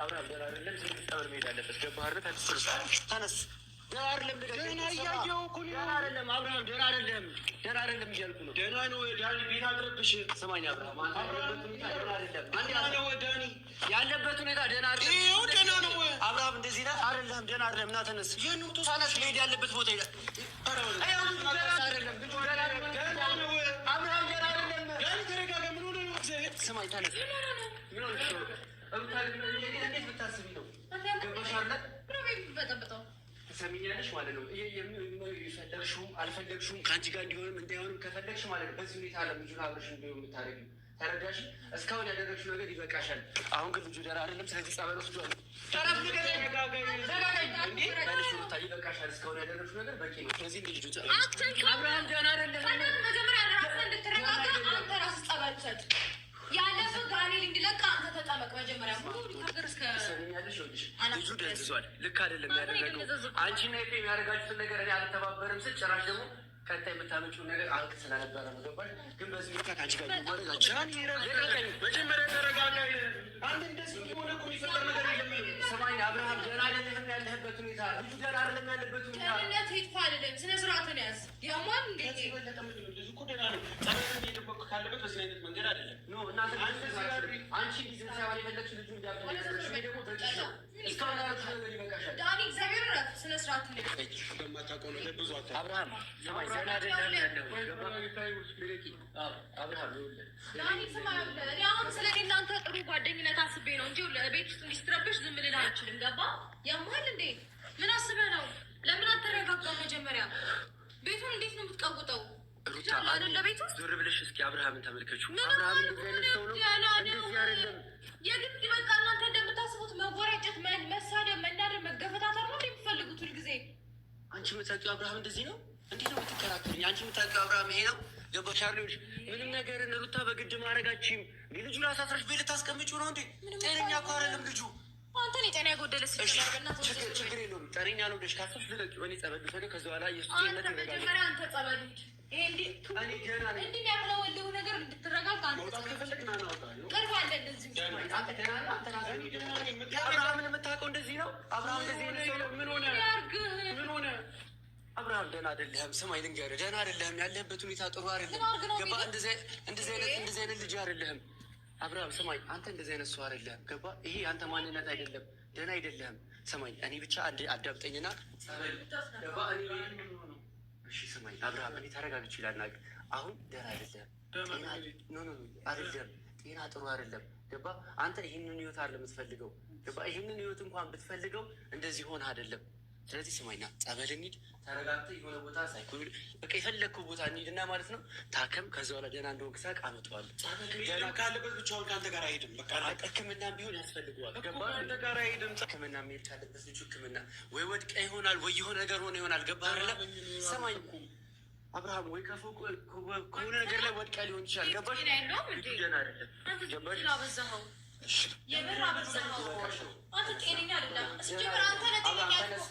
አብርሃም ደህና አይደለም። ዝም ብለህ ጠበል መሄድ አለበት። ገባህ አይደል? ተነስ። ደህና አይደለም። ደህና እያየሁ እኮ ነው። ደህና አይደለም አብርሃም፣ ደህና አይደለም። ደህና አይደለም እያልኩ ነው። ደህና ነው ዳኒ። ቤት አትረብሽ። ስማኝ አብርሃም፣ አንተ ያለበት ሁኔታ ደህና አይደለም። ደህና ነው ዳኒ፣ ያለበት ሁኔታ ደህና አይደለም። ይኸው ደህና ነው አብርሃም። እንደዚህ ነህ አይደለም? ደህና አይደለም። ና ተነስ። ተነስ፣ መሄድ ያለበት ቦታ ሄደ። አብርሃም ደህና አይደለም። አብርሃም ደህና አይደለም። ዳኒ ተረጋጋ። ምን ሆነህ ነው? ስማኝ ተነስ። ምን ሆነህ ነው? እንዴት ብታስቢ ነው? ገባሽ አይደል? ትሰሚኛለሽ ማለት ነው። ፈለግሽውም አልፈለግሽውም ከአንቺ ጋር እንዲሆንም እንዳይሆንም ከፈለግሽ ማለት ነው በዚህ ሁኔታ አለ ልጁን አብረሽ እንዲሆን የምታደርጊው። ተረዳሽ? እስካሁን ያደረግሽው ነገር ይበቃሻል። አሁን ግን ልጁ ደህና አይደለም። ስለዚህ ጸበል ወስዷል። ይበቃሻል። እስካሁን ያደረግሽው ነገር በቂ ነው። ስለዚህ እንደ ልጁ አብርሃም ደህና አይደለም። መጀመሪያ ራስህ እንድትረጋጋ አንተ ራስህ ጸበል ውሰድ። ያለፈው ጋኔል እንዲለቅ አንተ ተጠመቅ። መጀመሪያ ልጁ ደንዝዟል። ልክ አይደለም ያደረገው። አንቺና ኤፍሬም የሚያደርጋችሁትን ነገር እኔ አልተባበርም ስል ጭራሽ ደግሞ ቀጣይ የምታመጪውን ነገር አልክ ስለነበረ ነው። ገባሽ? ግን በዚህ ሁኔታ ከአንቺ ጋር መጀመሪያ ተረጋጋ። አንድ እንደዚህ የሆነ እኮ የሚፈጠር ነገር የለም። ሰማኝ አብርሃም፣ ደህና አይደለም ያለህበት ሁኔታ። ልጁ ደህና አይደለም ያለበት ሁኔታ። ደህንነት ሄድኩ አይደለም። ስነ ስርዓትን ያዝ። ያሟን እንዴት ይበለጠ ምንድን ነው? ልጁ እኮ ደህና ነው። ጸበል እየደበኩ ካለበት በዚህ አይነት መንገድ አይደለም። ኖ እናንተ አንቺ ጊዜ ሳይሆን የፈለግሽ ልጁ እንዲያበለሽ ደግሞ በቂ ነው። እስካሁን ያሉት ነገር ይበቃሻል። ዳኒ እግዚአብሔር ራት ስነ ስርዓትን በማታውቀው ነገር ብዙ አብርሃም ሰማኝ ደህና አይደለም ያለው። አብርሃም ዳኒ ስማ፣ እኔ አሁን ስለኔ እናንተ ጥሩ ጓደኝነት አስቤ ነው እንጂ ለቤት ውስጥ እንዲስትረብሽ ዝም ልል አልችልም። ገባ? ያማል እንዴ? ምን አስበህ ነው? ለምን አትረጋጋም? መጀመሪያ ቤቱን እንዴት ነው የምትቀውጠው? ሩታ አይደለ? ቤት ውስጥ ዞር ብለሽ እስኪ አብርሃምን ተመልከቹ። አብርሃም እንደዚህ አይነት ሰው ነው። እንደዚህ አይደለም። የግድ በቃ እናንተ እንደምታስቡት መወራጨት፣ መሳደብ፣ መናደድ፣ መገፈታተር ነው እንደምትፈልጉት ሁልጊዜ። አንቺ የምታውቂው አብርሃም እንደዚህ ነው? እንዴት ነው የምትከራከሪኝ? አንቺ የምታውቂው አብርሃም ይሄ ነው? ገባሽ አይደል? ምንም ነገር ሩታ በግድ ማድረጋችሁም ልጁን አሳስረሽ ቤት ልታስቀምጪው ነው እንዴ? ጤነኛ እኮ አይደለም ልጁ። አንተ ነህ ጤና የጎደለ ችግር የለውም። ጤነኛ ነው ብለሽ ካሰብሽ ልቀቂው። እኔ ጸበል ልውሰድ። ከዛ በኋላ የእሱ ጤንነት ይረጋጋል። መጀመሪያ አንተ ጸበል ሂድ። ይሄ እንዲህ ያምለወልህ ነገር እንድትረጋጋ ቅርብ አለ። እንደዚህ አብርሃምን የምታውቀው እንደዚህ ነው። አብርሃም እንደዚህ አይነት ሰው ነው። ምን ሆነ? ምን ሆነ? አብርሃም ደህና አይደለህም። ስማኝ ልንገርህ፣ ደህና አይደለህም። ያለህበት ሁኔታ ጥሩ አይደለም። ገባ? እንደዚህ አይነት ልጅ አይደለህም አብርሃም። ስማኝ፣ አንተ እንደዚህ አይነት ሰው አይደለህም። ገባ? ይሄ አንተ ማንነት አይደለም። ደህና አይደለህም። ስማኝ፣ እኔ ብቻ አዳምጠኝና ገባ? እሺ ስማኝ አብርሃም፣ እኔ ተረጋግቼ ላናግር። አሁን ደህና አይደለህም። አይደለም፣ ጤና ጥሩ አይደለም። ገባ? አንተ ይህንን ህይወት አይደለም የምትፈልገው። ገባ? ይህንን ህይወት እንኳን ብትፈልገው እንደዚህ ሆነ አይደለም። ስለዚህ ስማኝና ጸበል እንሂድ፣ ተረጋግተህ የሆነ ቦታ ሳይኮል በቃ የፈለግከው ቦታ እንሂድና ማለት ነው ታከም። ከዛ በኋላ ደህና እንደሆንክ ሳቅ አመጣዋለሁ። ደህና ካለበት ብቻውን ከአንተ ጋር አይሄድም። በቃ ሕክምና ቢሆን ያስፈልገዋል። ገባ? አንተ ጋር አይሄድም። ሕክምና መሄድ ካለበት ልጁ ሕክምና ወይ ወድቃ ይሆናል ወይ የሆነ ነገር ሆነ ይሆናል። ገባ አይደለ? ሰማኝ አብርሃም፣ ወይ ከፎቅ ከሆነ ነገር ላይ ወድቃ ሊሆን ይችላል። ገባሽ? ልጁ ደህና አይደለም። ገባሽ? የምር አበዛኸው። አንተ ጤነኛ አይደለም። እስኪጀምር አንተ ነህ ጤነኛ ያልኩህ።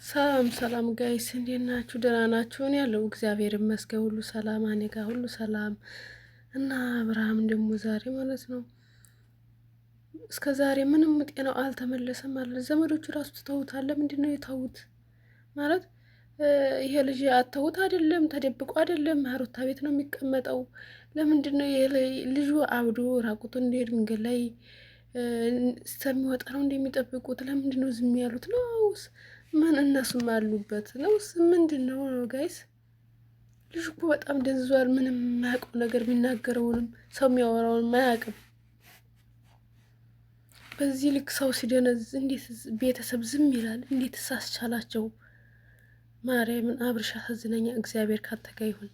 ሰላም ሰላም ጋይስ እንዴት ናችሁ? ደህና ናችሁ? እኔ ያለው እግዚአብሔር ይመስገን ሁሉ ሰላም፣ እኔ ጋር ሁሉ ሰላም እና አብርሃም ደግሞ ዛሬ ማለት ነው እስከ ዛሬ ምንም ጤናው አልተመለሰም ማለት ዘመዶቹ ራሱ ትተውታል። ለምንድን ነው የተውት ማለት? ይሄ ልጅ አተውት አይደለም ተደብቆ አይደለም ሩታ ቤት ነው የሚቀመጠው። ለምንድን ነው ልጁ አብዶ ራቁቱን እንዲሄድ መንገድ ላይ እስከሚወጣ ነው እንደሚጠብቁት? ለምንድን ነው ዝም ያሉት? ነውስ ምን እነሱም አሉበት ነውስ ምንድን ነው ጋይስ? ልጁ እኮ በጣም ደንዝዟል። ምንም የማያውቀው ነገር የሚናገረውንም ሰው የሚያወራውንም አያውቅም። በዚህ ልክ ሰው ሲደነዝ እንዴት ቤተሰብ ዝም ይላል? እንዴት ሳስቻላቸው? ማርያምን አብርሻ አሳዝነኛ። እግዚአብሔር ካንተ ጋር ይሁን።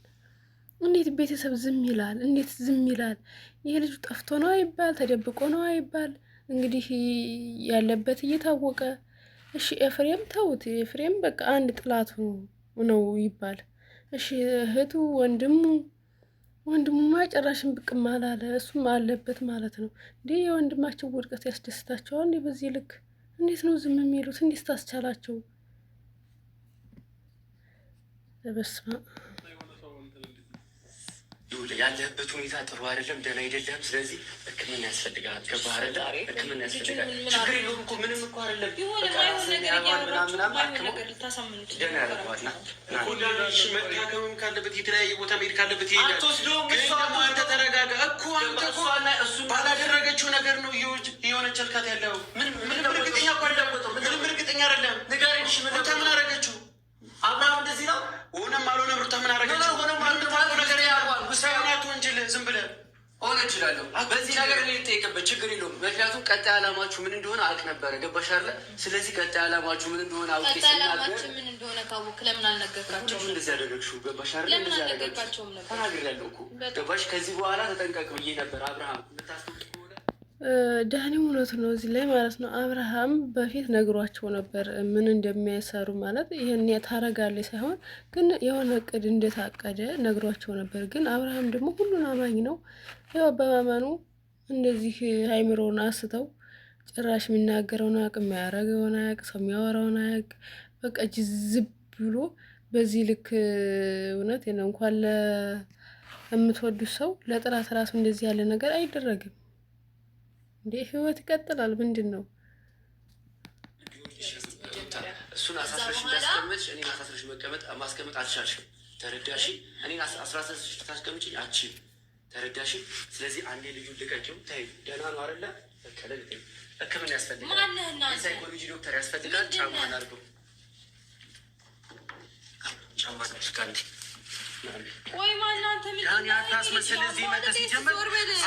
እንዴት ቤተሰብ ዝም ይላል? እንዴት ዝም ይላል? ይሄ ልጁ ጠፍቶ ነው አይባል፣ ተደብቆ ነው አይባል። እንግዲህ ያለበት እየታወቀ እሺ፣ ኤፍሬም ተውት። ኤፍሬም በቃ አንድ ጥላቱ ነው ይባል። እሺ፣ እህቱ ወንድሙማ ጭራሽን ብቅም አላለ። እሱም አለበት ማለት ነው እንዴ? የወንድማቸው ውድቀት ያስደስታቸዋል እንዴ? በዚህ ልክ እንዴት ነው ዝም የሚሉት? እንዴት ታስቻላቸው? በስመ ያለህበት ሁኔታ ጥሩ አይደለም፣ ደህና አይደለም። ስለዚህ ሕክምና ያስፈልጋል። ገባህ አይደለ? ሕክምና ያስፈልጋል። ችግር የለውም እኮ ምንም እኮ አይደለም። መታከምም ካለበት የተለያየ ቦታ መሄድ ካለበት ይሄዳል። ግን ደግሞ አንተ ተረጋጋ እኮ። አንተ እኮ ባላደረገችው ነገር ነው የሆነች ልካት ያለው። ምንም እርግጠኛ እኮ አይደለም። ምንም እርግጠኛ አይደለም። ንገረኝ። ሩታ ምን አደረገችው? አብርሃም እንደዚህ ነው ሆነም አልሆነም። ሩታ ምን አደረገችው? ነገር ሳይሆናቱ እንችል ዝም ብለህ ሆነ እችላለሁ። በዚህ ነገር እኔ ልጠይቅበት ችግር የለውም። ምክንያቱም ቀጣይ ዓላማችሁ ምን እንደሆነ አውቅ ነበረ። ገባሽ አይደለ? ስለዚህ ቀጣይ ዓላማችሁ ምን እንደሆነ አውቅ ምን እንደሆነ ካወቅ ለምን አልነገርካቸውም? እንደዚህ ያደረግሽው ገባሽ አይደለ? እንደዚህ ያደረግሽው ተናግሬያለሁ እኮ ገባሽ? ከዚህ በኋላ ተጠንቀቅ ብዬ ነበር። አብርሃም ዳኒ እውነቱ ነው እዚህ ላይ ማለት ነው። አብርሃም በፊት ነግሯቸው ነበር ምን እንደሚያሰሩ ማለት ይህን ታረጋለች ሳይሆን ግን የሆነ እቅድ እንደታቀደ ነግሯቸው ነበር። ግን አብርሃም ደግሞ ሁሉን አማኝ ነው። ያው በማመኑ እንደዚህ አይምሮውን አስተው ጭራሽ የሚናገረውን አያውቅ፣ የሚያደርገውን አያውቅ፣ ሰው የሚያወራውን አያውቅ። በቃ ጅዝብ ብሎ በዚህ ልክ እውነት ነው። እንኳን ለምትወዱት ሰው ለጥላት ራሱ እንደዚህ ያለ ነገር አይደረግም። እንዴ ህይወት ይቀጥላል። ምንድን ነው እሱን አሳስረሽ እንዳስቀመጥሽ እኔን አሳስረሽ ማስቀመጥ አልቻልሽም። ተረዳሽ? እኔን አስራስረሽ ታስቀምጪኝ አልችልም። ተረዳሽ? ስለዚህ አንዴ ልጁን ልቀቂው። ተይው። ደህና ነው አይደለ? በቀለ ልቀቂው። ሕክምና ያስፈልጋል። ሳይኮሎጂ ዶክተር ያስፈልጋል። ጫማ አድርገው። ጫማ አድርገው። ወይ ማናንተ ምን አታስመስል። እዚህ መተህ ሲጀምር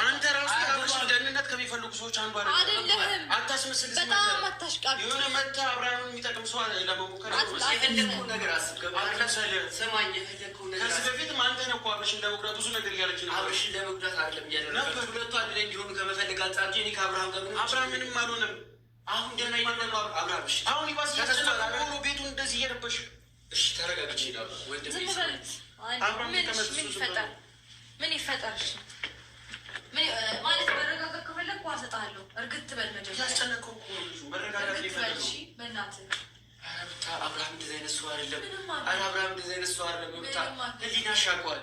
አንተ ራሱ አብረሽ ደህንነት ከሚፈልጉ ሰዎች አንዱ አይደለም። አታስመስል። በጣም አታሽቃብ። የሆነ መተህ አብርሃምን የሚጠቅም ሰው ለመሞከር የፈለግከውን ነገር አስብ። ስማኝ፣ የፈለግከውን ነገር ከዚህ በፊትም አንተ ነህ እኮ አብረሽን ለመጉዳት ብዙ ነገር እያለች ነው። አብረሽን ለመጉዳት አይደለም እያደረገ ሁለቱ አንድ ላይ እንዲሆኑ ከመፈለግ አንጻር እንጂ እኔ ከአብርሃም ጋር አብርሃም ምንም አልሆነም። አሁን ደህና ይደለም አብርሃም። እሺ አሁን ይባስ ያስተላልፎ ቤቱን እንደዚህ እየረበሽ። እሺ ተረጋግቼ ይላል ወንድም ምን ይፈጠር? ማለት መረጋጋት ከፈለግ እኮ አሰጥሃለሁ። እርግጥ በል መጀመሪያ ያስጨነቀው እኮ መረጋጋት ይፈልጋል። በእናትህ አብርሃም እንደዚህ አይነት ሰው አይደለም። አብርሃም እንደዚህ አይነት ሰው አይደለም። ሩታ ህሊናሽ ያውቀዋል።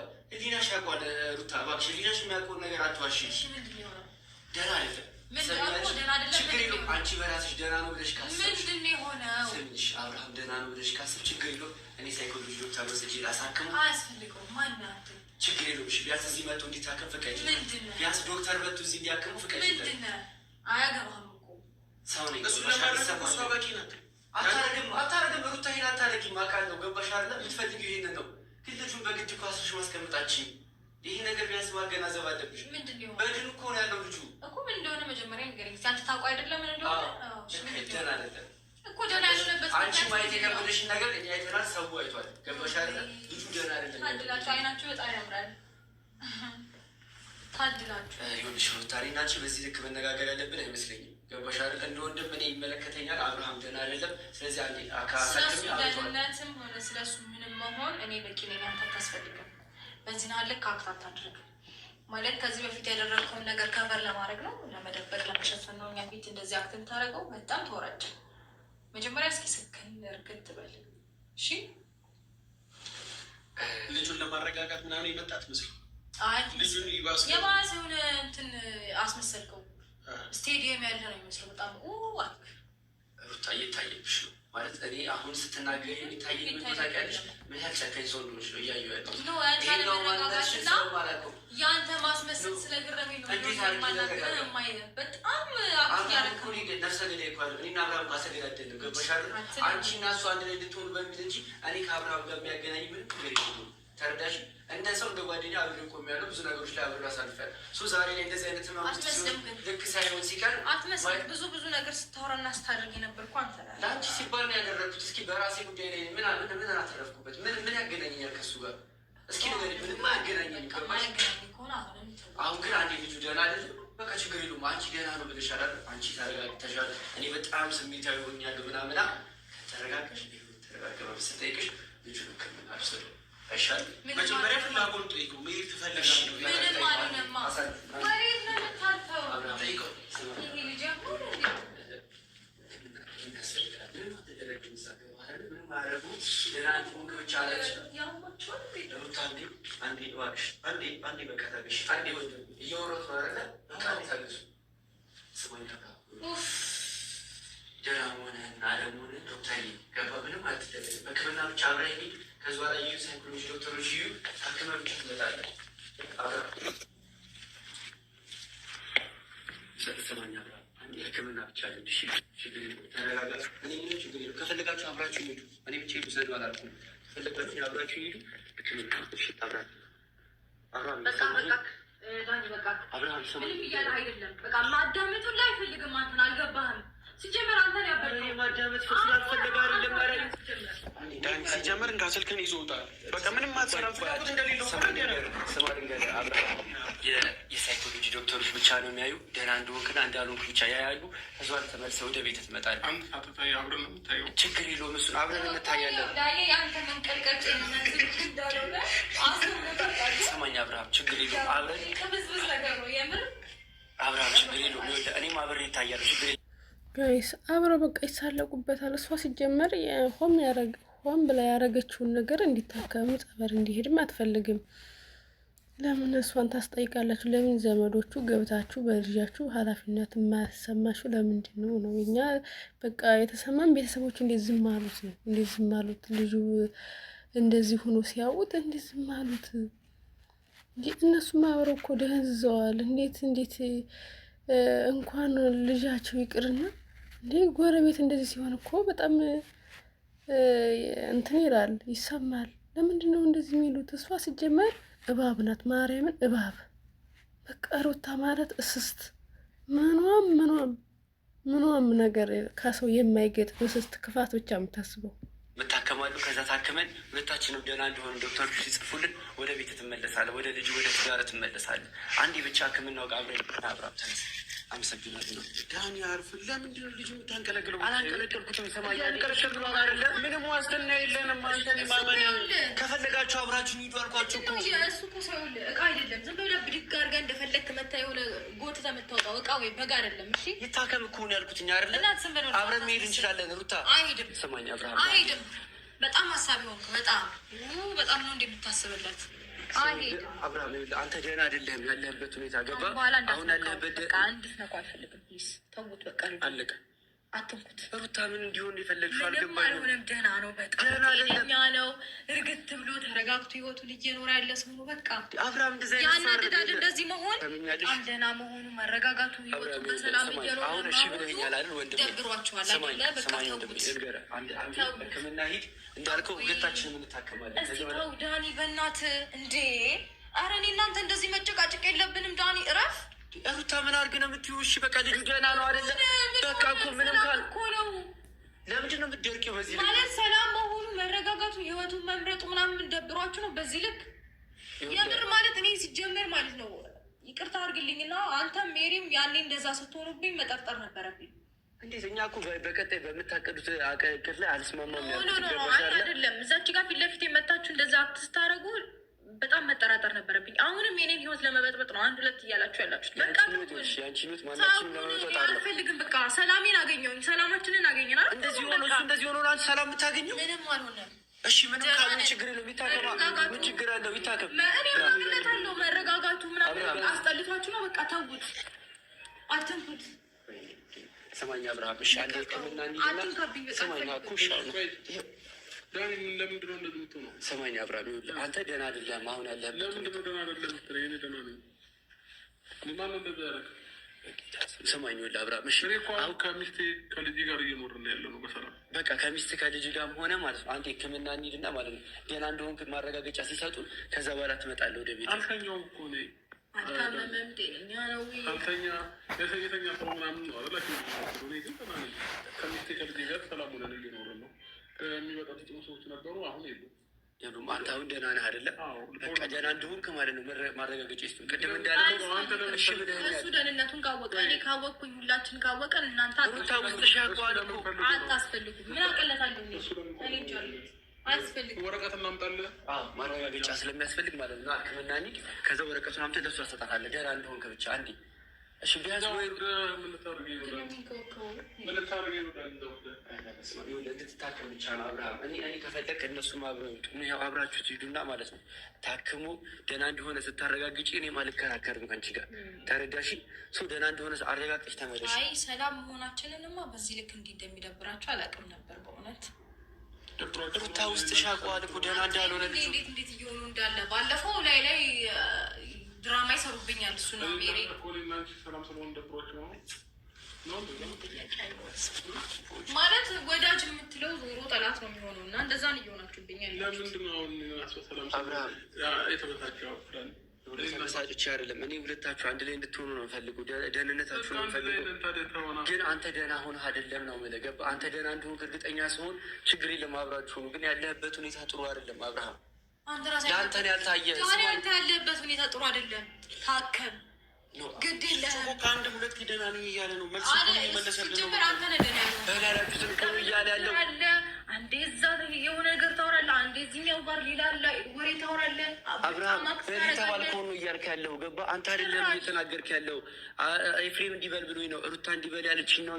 ሩታ እባክሽ ህሊናሽ የሚያውቀውን ነገር አትዋሺ። ደህና አይደለም። ችግር የለውም። አንቺ በራስሽ ደህና ነው ብለሽ ካሰብሽ ስምሽ አብርሃም ደህና ነው ብለሽ ካሰብ ችግር የለውም። እኔ ሳይኮሎጂ ዶክተር ወስጄ ላሳክመው። አያስፈልገውም። ማናት ችግር የለውም። ቢያንስ እዚህ መጥቶ እንዲታከም ፍቀጅ። ቢያንስ ዶክተር መጥቶ እዚህ እንዲያክሙ ፍቀጅ። አያገባህም እኮ ሰው ነኝ። እሱ ለማድረግ እሷ በቂ ናት። አታረግም። ሩታ ይሄን አታረጊም። አውቃለሁ። ገባሽ አይደለ? የምትፈልጊው ይሄንን ነው። ግን ልጁን በግድ እኮ አስረሽ ማስቀመጣችን ይህ ነገር ቢያንስ ማገናዘብ አለብሽ። በድን እኮ ነው ያለው ልጁ እኮ ምን እንደሆነ መጀመሪያ ንገረኝ። አንተ ታውቀው አይደለም ምን እንደሆነ ደህና አይደለም እኮ ደህና ያልሆነበት አንቺ ማየት የከበደሽን ነገር እኛ አይተናል። ሰው አይቷል። ገባሽ አይደለ? ልጁ ደህና አይደለም። ታድላችሁ። አይናችሁ በጣም ያምራል። ታድላችሁ። ይኸውልሽ ሩታሪ እና አንቺ በዚህ ልክ መነጋገር ያለብን አይመስለኝም። ገባሽ አይደለ? እንደ ወንድም እኔ ይመለከተኛል። አብርሃም ደህና አይደለም። ስለዚህ አንዴ ስለሱ ደህንነትም ሆነ ስለሱ ምንም መሆን እኔ በቂ ነኝ። አንተ አታስፈልግም። በዚህ ናህ ልክ አክት አታድርግ ማለት ከዚህ በፊት ያደረግከውን ነገር ከቨር ለማድረግ ነው፣ ለመደበቅ ለመሸፈን ነው። እኛ ፊት እንደዚህ አክት የምታደርገው በጣም ተወራጭ። መጀመሪያ እስኪ ስክን እርግጥ በል እሺ። ልጁን ለማረጋጋት ምናምን የመጣት ምስል ልጁን የባሰ የሆነ እንትን አስመሰልከው። ስቴዲየም ያለ ነው የሚመስለው። በጣም ሩታ እየታየብሽ ነው ማለት እኔ አሁን ስትናገር የሚታየኝ ምን ታውቂያለሽ? ምን ያህል ጨካኝ ሰው እንደሆነች ነው እያየሁ ያለሁት። የአንተ ማስመሰል ስለገረመኝ ነው። በጣም ነፍሰ ገዳይ እኮ አይደለም። እኔና አብርሃም ጋር አልተገዳደልንም። ገባሽ አይደል? አንቺ እና እሱ አንድ ላይ እንድትሆኑ በሚል እንጂ እኔ ከአብርሃም ጋር የሚያገናኝ ምንም ነገር የለም። ተረዳሽ? እንደ ሰው እንደ ጓደኛ አብሬ ቆሜያለሁ። ብዙ ነገሮች ላይ አብሬ አሳልፌያለሁ። ዛሬ ላይ እንደዚህ አይነት ልክ ሳይሆን ሲቀር ብዙ ነገር ስታወራና ስታደርግ የነበርኩ አንተ ነህ። ለአንቺ ሲባል ነው ያደረግኩት። እስኪ በራሴ ጉዳይ ላይ ምን አተረፍኩበት? ምን ያገናኘኛል ከሱ ጋር? እስኪ ነገር ምንም አያገናኘኝ። አሁን ግን አንዴ ልጁ ደህና አይደለም። በቃ ችግር የለውም። አንቺ ደህና ነው ብለሻል። አንቺ ተረጋግተሻል። እኔ በጣም ስሜታዊ ሆኛለሁ ምናምና ተረጋጋሽ። ተረጋጋ ስጠይቅሽ ልጁ ሕክምና አልወሰደም አይሻልም? መጀመሪያ ፍላጎት ጠይቀው። መሄድ ትፈልጋለሁ። ምንም አልሆነማ። ወሬት ነው የምታልፈው። ጠይቀው። ይሄ ልጅ ምንም አደረግም። ምንም ማድረጉ በሕክምና ብቻ አብረህ ሂድ። ከዚ በኋላ ሳይኮሎጂ ዶክተሮች ታክመህ ብቻ ትመጣለህ። ሰማኛ ሕክምና ብቻ ተረጋጋ። ችግር የለም። ከፈለጋችሁ አብራችሁ ሄዱ። እኔ ብቻ ሄዱ ዘንድ አላልኩም። ከፈለጋችሁ አብራችሁ ሄዱ። ሕክምና አብርሃም ምንም እያለ አይደለም። በቃ ማዳመጡን ላይ አይፈልግም። አንተን አልገባህም። ሲጀመር አንተን ማዳመጥ ስላልፈለገ አይደለም። ዳኒ ሲጀመር እንዳስልክን ይዞ ወጣል። በቃ ምንም አትሰራም። ፍላጎት እንደሌለው ስማ ድንገት አብርሃም የሳይኮሎጂ ዶክተሮች ብቻ ነው የሚያዩ። ደህና እንደሆንክና እንዳልሆንክ ብቻ ያያሉ። ከዛ ተመልሰህ ወደ ቤት ትመጣለህ። ችግር የለውም። እሱን አብረን እንታያለን። ሰማኝ አብርሃም፣ ችግር የለውም። አብረን አብርሃም፣ ችግር የለውም። እኔም አብሬ ይታያሉ። ችግር የለውም። ጋይስ አብረው በቃ ይሳለቁበታል። እሷ ሲጀመር ሆን ብላ ያደረገችውን ነገር እንዲታከም ጸበር እንዲሄድም አትፈልግም። ለምን እሷን ታስጠይቃላችሁ? ለምን ዘመዶቹ ገብታችሁ በልጃችሁ ኃላፊነት የማያሰማችሁ ለምንድን ነው ነው? እኛ በቃ የተሰማን ቤተሰቦች እንዴት ዝም አሉት ነው። እንዴት ዝም አሉት? ልጁ እንደዚህ ሆኖ ሲያውጥ እንዴት ዝም አሉት? እነሱም አብረው እኮ ደህንዝዘዋል። እንዴት እንኳን ልጃቸው ይቅርና እንዴ ጎረቤት እንደዚህ ሲሆን እኮ በጣም እንትን ይላል፣ ይሰማል። ለምንድን ነው እንደዚህ የሚሉት? እሷ ሲጀመር እባብ ናት። ማርያምን እባብ። በቃ ሩታ ማለት እስስት ምኗም ነገር ከሰው የማይገጥ እስስት፣ ክፋት ብቻ የምታስበው። ምታከማሉ። ከዛ ታክመን ሁለታችንም ደህና እንደሆነ ዶክተሮች ሲጽፉልን ወደ ቤት ትመለሳለህ። ወደ ልጁ ወደ ትዳር ትመለሳለህ። አንዴ ብቻ ሕክምናው ጋር አብረን ተነስ። አመሰግናለሁ ነው ዳኒ። አርፍ። ለምንድን ነው ልጁ የምታንቀለቅለው? አላንቀለቀልኩትም። ሰማይ ያንቀለቀልኩ አይደለ? ምንም ዋስትና የለንም። አንተን ማመን ከፈለጋችሁ አብራችሁ ሂዱ አልኳችሁ እኮ። እሱ እኮ ሰው እቃ አይደለም። ዝም ብለህ ብድግ አድርገህ እንደፈለግክ መታ የሆነ ጎትተህ የምታወጣው እቃ ወይ በግ አይደለም። እሺ ይታከም እኮ ነው ያልኩትኝ አይደለ? አብረን መሄድ እንችላለን። ሩታ አይሄድም። ሰማኝ አብርሃም አይሄድም። በጣም ሀሳቢ ሆንክ። በጣም ነው እንደምታስብለት። አብርሃም አንተ ደህና አይደለህም። ያለህበት ሁኔታ ገባ። አሁን ያለህበት እንድትነኩ አልፈልግም። ፕሊዝ ተውት። በቃ አለቀ። አትንኩት። ሩታ ምን እንዲሆን የፈለግሽው አልገባኝም። አልሆነም። ደህና ነው። በጣም ጤነኛ ነው። እርግጥ ብሎ ተረጋግቶ ህይወቱን እየኖረ ያለ ሰው ነው። በቃ አብርሃም እንደዚህ ያናድዳል። እንደዚህ መሆን በጣም ደህና መሆኑ መረጋጋቱ፣ ህይወቱን በሰላም እየኖረ አሁን እሺ ብለኸኛል አይደል ወንድሜ? ደብሯችኋል አይደለ? በቃ ሕክምና ሂድ እንዳልከው ሁለታችንም እንታከማለን። እስኪ ተው ዳኒ፣ በእናትህ እንዴ! ኧረ እኔ እናንተ እንደዚህ መጨቃጨቅ የለብንም ዳኒ፣ እረፍ። ሩታ ምን አድርግ ነው የምትይው? እሺ በቃ ልጁ ደህና ነው አይደለ? በቃ እኮ ምንም እኮ ነው። ለምንድን ነው የምትደርቂው? በዚህ ማለት ሰላም መሆኑ መረጋጋቱ፣ ህይወቱን መምረጡ ምናምን ደብሯችሁ ነው በዚህ ልክ? የምር ማለት እኔ ሲጀመር ማለት ነው ይቅርታ አድርግልኝና አንተም ሜሪም ያኔ እንደዛ ስትሆኑብኝ መጠርጠር ነበረብኝ። እንዴት? እኛ እኮ በቀጣይ በምታቀዱት አቀቅር ላይ አልስማማም። አይደለም እዛች ጋር ፊት ለፊት የመታችሁ እንደዛ አትስታረጉ በጣም መጠራጠር ነበረብኝ። አሁንም የኔን ህይወት ለመበጥበጥ ነው አንድ ሁለት እያላችሁ ያላችሁት። በቃ አልፈልግም። በቃ ሰላሜን አገኘሁኝ፣ ሰላማችንን አገኘናል። እንደዚህ ሆኖ እሱ እንደዚህ ሆኖ አንቺ ሰላም የምታገኘው? ምንም አልሆነም። እሺ ምንም ካልሆነ ችግር የለውም። ይታከማ። ምን ችግር አለው? ይታከም። እኔ ምንነት አለው? መረጋጋቱ ምናምን አስጠልቷችሁ ነው። በቃ ተውት፣ አትንኩት። ሰማኝ አብርሃም፣ እሺ አንዴ ሕክምና እንዲና ሰማኝ አኩሽ ዳኒ ለምንድን ነው እንደዚህ የምትሆነው? ሰማኝ አብርሃም፣ አንተ ደህና አይደለም አሁን ያለህበት። ለምንድን ነው ደህና አይደለም የምትለኝ? እኔ ደህና ነኝ። ማነው እንደዚህ ያደረገ? ሰማኝ ወደ አብርሃም፣ እሺ እኔ እኮ አሁን ከሚስቴ ከልጅ ጋር እየኖርን ያለ ነው በሰላም። በቃ ከሚስት ከልጅ ጋርም ሆነ ማለት ነው። አንተ ሕክምና እንሂድና ማለት ነው ደህና እንደሆንክ ማረጋገጫ ሲሰጡ ከዛ በኋላ ትመጣለህ ወደ ቤት። አልተኛውም እኮ እኔ። አልታመመም፣ ጤነኛ ነው። አልተኛ የተኛ ሰው ምናምን ነው አላ። እኔ ግን ደህና ነኝ። ከሚስቴ ከልጅ ጋር ሰላም ሆነን እየኖርን ነው። የሚመጣ ጥሩ ሰዎች ነበሩ፣ አሁን የሉም። አንተ አሁን ደህና ነህ አይደለም? በቃ ደህና እንደሆንክ ማለት ነው ማረጋገጫ ይስጡን። ቅድም እንዳለው እሺ ብለኸኛል። እሱ ደህንነቱን ካወቀ እኔ ካወቅኩኝ ሁላችን ካወቀን እናንተ አታስፈልጉም። ምን አቀለታለሁ እኔ እንጃለሁ። አያስፈልግም። ወረቀት እናምጣለን። ማረጋገጫ ስለሚያስፈልግ ማለት ነው። ሕክምና እንሂድ። ከዛ ወረቀቱን አምጥተህ ለእሱ አሰጣታለህ። ደህና እንደሆንክ ብቻ አንዴ እሺ ቢያንስ ወይ እንድትታከም ብቻ ነው አብርሃም። እኔ ከፈለግ እነሱም አብረው ይውጡ። ያው አብራችሁ ትሄዱና ማለት ነው ታክሙ። ደህና እንደሆነ ስታረጋግጪ እኔም አልከራከርም ከአንቺ ጋር ተረዳሽ? ሰው ደህና እንደሆነ አረጋግጠሽ ተመለሽ። አይ ሰላም መሆናችንንማ በዚህ ልክ እንዲህ እንደሚደብራቸው አላውቅም ነበር በእውነት። ሩታ ውስጥ ሻቋል እኮ ደህና እንዳልሆነ ልጁ እንዴት እየሆኑ እንዳለ ባለፈው ላይ ድራማ ይሰሩብኛል። እሱ ነው ሜሪ ማለት ወዳጅ የምትለው ዞሮ ጠላት ነው የሚሆነው እና እንደዛን እየሆናችሁብኛል። ተመሳጭቼ አይደለም እኔ ሁለታችሁ አንድ ላይ እንድትሆኑ ነው የምፈልገው። ደህንነታችሁ ነው የምፈልገው። ግን አንተ ደህና ሆነህ አይደለም ነው የምልህ። ገባህ? አንተ ደህና እንደሆንክ እርግጠኛ ስሆን ችግር የለም አብራችሁ ሆኑ። ግን ያለህበት ሁኔታ ጥሩ አይደለም አብርሃም። ለአንተን ያልታየ አንተ ያለህበት ሁኔታ ጥሩ አይደለም። ታከም ግድ የለህም። ከአንድ ሁለት ደህና ነኝ እያለ ነው መልስ መለሰልህ። በላላችሁትን እኮ እያለ ያለው አንዴ እዛ የሆነ ነገር ታወራለህ፣ አንዴ እዚህኛው ጋር ሌላ ወሬ ታወራለህ። አብርሃም በእኔ ተባልከው ነው እያልክ ያለው ገባህ? አንተ አይደለም እየተናገርክ ያለው። ኤፍሬም እንዲበል ብሎኝ ነው ሩታ እንዲበል ያለችኝ ነው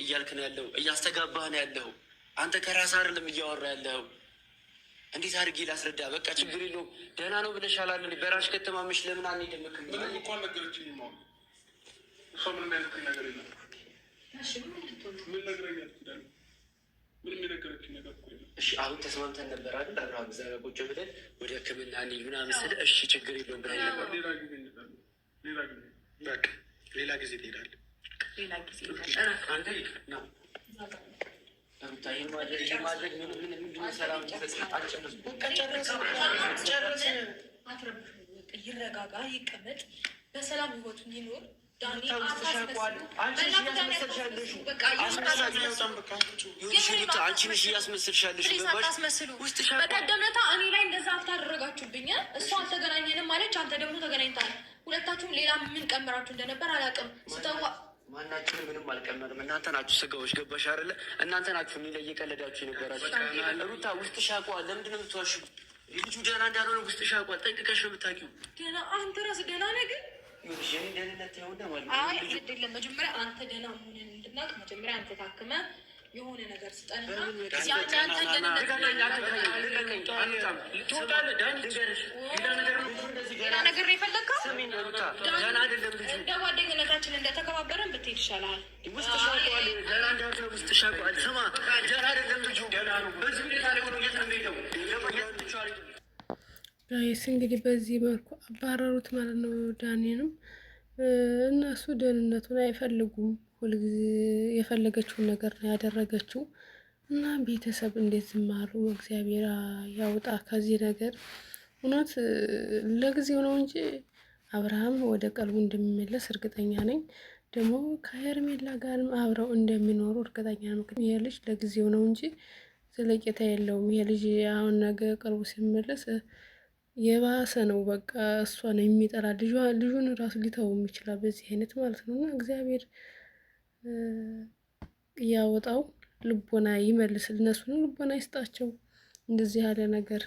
እያልክ ነው ያለው። እያስተጋባህ ነው ያለው። አንተ ከራስህ አይደለም እያወራ ያለው። እንዴት አድርጌ ላስረዳ? በቃ ችግር የለውም ደህና ነው ብለሻል። በራስሽ ከተማመንሽ ለምን አንሄድም? ምንም እኮ አልነገረችኝም። አሁን እሷ ምንም ያልኩኝ ነገር የለም። ምን ነግረኛል? ምንም የነገረችኝ ነገር እኮ የለም። እሺ አሁን ተስማምተን ነበር አይደል? አብርሃም እዛ ጋር ቁጭ ብለን ወደ ሕክምና እንሂድ ምናምን ስልህ እሺ ችግር የለውም ብለኸኝ ነበር። ሌላ ጊዜ እንሄዳለን። በቃ ሌላ ጊዜ ትሄዳለህ። አንተ ነው ሩታ ይህን ማድረግ ምንም ሰላም ይረጋጋ፣ ይቀመጥ፣ በሰላም ህይወቱን ይኖር። አንቺ ነሽ እያስመስልሻለሽ። በቀደም ዕለት እኔ ላይ እንደዛ አታደረጋችሁብኝ። እሷ አልተገናኘንም ማለች፣ አንተ ደግሞ ተገናኝታል። ሁለታችሁም ሌላ ምን ቀመራችሁ እንደነበር አላውቅም። ስተዋ ማናችንም ምንም አልቀመርም። እናንተ ናችሁ ስጋዎች። ገባሽ አይደለ? እናንተ ናችሁ እኔ ላይ እየቀለዳችሁ የነበራችሁ። ሩታ ውስጥሽ ያውቀዋል። ለምንድን ነው የምትዋሺው? ልጁ ደህና እንዳልሆነ ውስጥሽ ያውቀዋል። ጠንቅቀሽ ነው የምታውቂው። አንተ ራስህ ደህና ነህ ግን ደህንነት ሆነ ማለት አይደለም። መጀመሪያ አንተ ደህና መሆንን እንድናቅ መጀመሪያ አንተ ታክመህ የሆነ ነገር ስጠንና ሌላ ነገር ነው የፈለግከው። እንደ ጓደኝነታችን እንደተከባበረን ብትሄድ ይሻላል። ጋይስ እንግዲህ በዚህ መልኩ አባረሩት ማለት ነው ዳኒንም። እነሱ ደህንነቱን አይፈልጉም። ሁልጊዜ የፈለገችውን ነገር ነው ያደረገችው እና ቤተሰብ እንዴት ዝም አሉ? እግዚአብሔር ያውጣ ከዚህ ነገር። እውነት ለጊዜው ነው እንጂ አብርሃም ወደ ቀልቡ እንደሚመለስ እርግጠኛ ነኝ። ደግሞ ከሄርሜላ ጋርም አብረው እንደሚኖሩ እርግጠኛ ነው። ይሄ ልጅ ለጊዜው ነው እንጂ ዘለቄታ የለውም። ይሄ ልጅ አሁን ነገ ቀልቡ ሲመለስ የባሰ ነው። በቃ እሷ ነው የሚጠላ። ልጁን ራሱ ሊተውም ይችላል በዚህ አይነት ማለት ነው። እና እግዚአብሔር ያወጣው ልቦና ይመልስል። እነሱን ልቦና ይስጣቸው። እንደዚህ ያለ ነገር